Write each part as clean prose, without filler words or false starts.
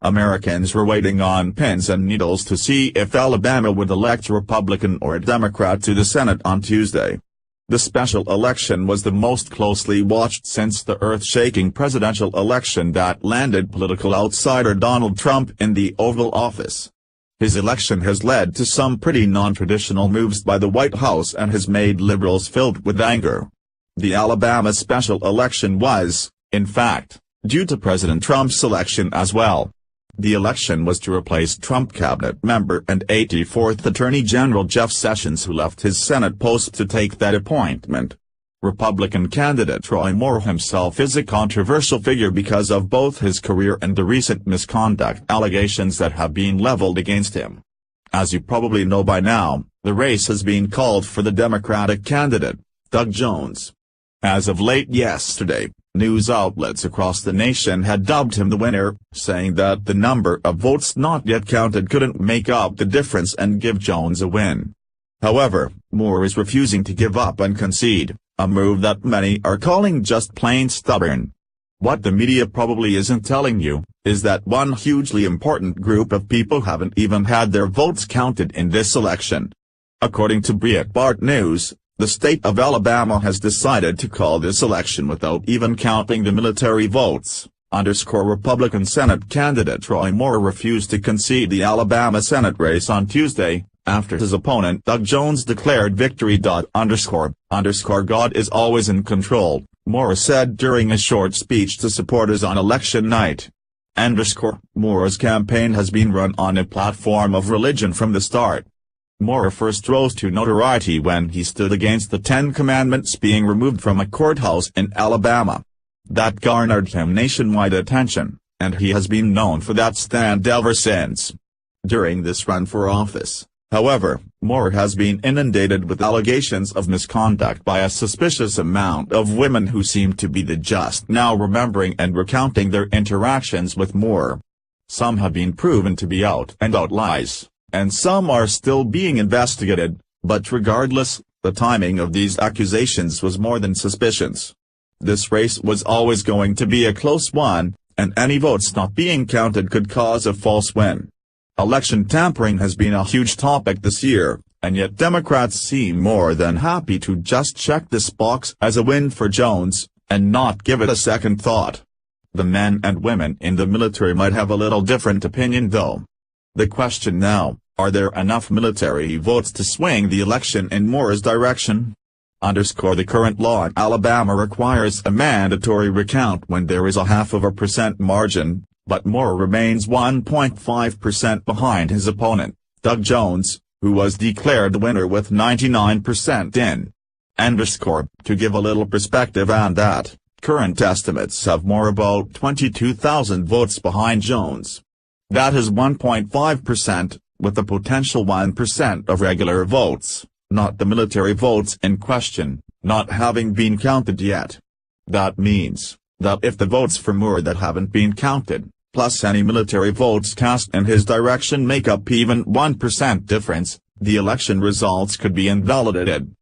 Americans were waiting on pins and needles to see if Alabama would elect a Republican or a Democrat to the Senate on Tuesday. The special election was the most closely watched since the earth-shaking presidential election that landed political outsider Donald Trump in the Oval Office. His election has led to some pretty non-traditional moves by the White House and has made liberals filled with anger. The Alabama special election was, in fact, due to President Trump's election as well. The election was to replace Trump cabinet member and 84th Attorney General Jeff Sessions, who left his Senate post to take that appointment. Republican candidate Roy Moore himself is a controversial figure because of both his career and the recent misconduct allegations that have been leveled against him. As you probably know by now, the race has been called for the Democratic candidate, Doug Jones. As of late yesterday, news outlets across the nation had dubbed him the winner, saying that the number of votes not yet counted couldn't make up the difference and give Jones a win. However, Moore is refusing to give up and concede, a move that many are calling just plain stubborn. What the media probably isn't telling you, is that one hugely important group of people haven't even had their votes counted in this election. According to Breitbart News, the state of Alabama has decided to call this election without even counting the military votes. Republican Senate candidate Roy Moore refused to concede the Alabama Senate race on Tuesday, after his opponent Doug Jones declared victory. God is always in control, Moore said during a short speech to supporters on election night. Moore's campaign has been run on a platform of religion from the start. Moore first rose to notoriety when he stood against the Ten Commandments being removed from a courthouse in Alabama. That garnered him nationwide attention, and he has been known for that stand ever since. During this run for office, however, Moore has been inundated with allegations of misconduct by a suspicious amount of women who seem to be just now remembering and recounting their interactions with Moore. Some have been proven to be out-and-out lies, and some are still being investigated, but regardless, the timing of these accusations was more than suspicions. This race was always going to be a close one, and any votes not being counted could cause a false win. Election tampering has been a huge topic this year, and yet Democrats seem more than happy to just check this box as a win for Jones, and not give it a second thought. The men and women in the military might have a little different opinion though. The question now, are there enough military votes to swing the election in Moore's direction? The current law in Alabama requires a mandatory recount when there is a 0.5% margin, but Moore remains 1.5% behind his opponent, Doug Jones, who was declared the winner with 99% in. To give a little perspective on that, current estimates have Moore about 22,000 votes behind Jones. That is 1.5%, with a potential 1% of regular votes, not the military votes in question, not having been counted yet. That means that if the votes for Moore that haven't been counted, plus any military votes cast in his direction make up even 1% difference, the election results could be invalidated.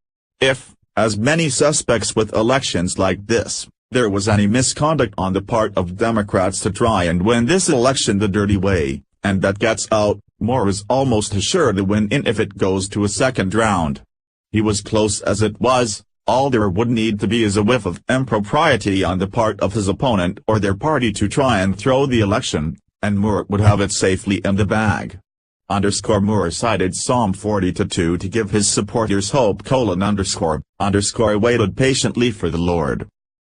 If, as many suspects with elections like this, there was any misconduct on the part of Democrats to try and win this election the dirty way, and that gets out, Moore is almost assured to win if it goes to a second round. He was close as it was, all there would need to be is a whiff of impropriety on the part of his opponent or their party to try and throw the election, and Moore would have it safely in the bag. Moore cited Psalm 42 to give his supporters hope. Waited patiently for the Lord.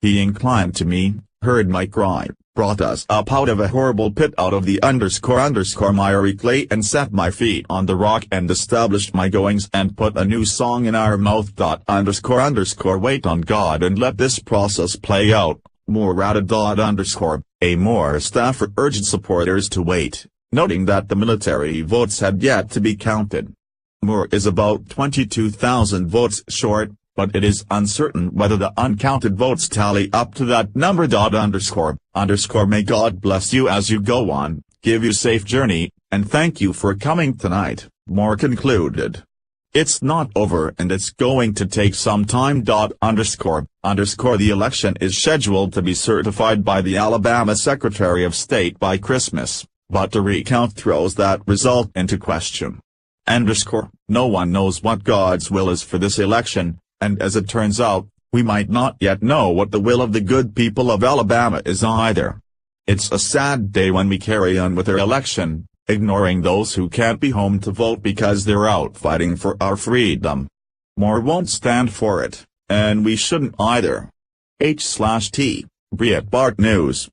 He inclined to me, heard my cry, brought us up out of a horrible pit, out of the miry clay, and set my feet on the rock and established my goings and put a new song in our mouth. Wait on God and let this process play out, Moore added. A Moore staffer urged supporters to wait, noting that the military votes had yet to be counted. Moore is about 22,000 votes short, but it is uncertain whether the uncounted votes tally up to that number. May God bless you as you go on, give you safe journey, and thank you for coming tonight, Moore concluded. It's not over and it's going to take some time. The election is scheduled to be certified by the Alabama Secretary of State by Christmas, but the recount throws that result into question. No one knows what God's will is for this election, and as it turns out, we might not yet know what the will of the good people of Alabama is either. It's a sad day when we carry on with our election, ignoring those who can't be home to vote because they're out fighting for our freedom. More won't stand for it, and we shouldn't either. H/T, Breitbart News.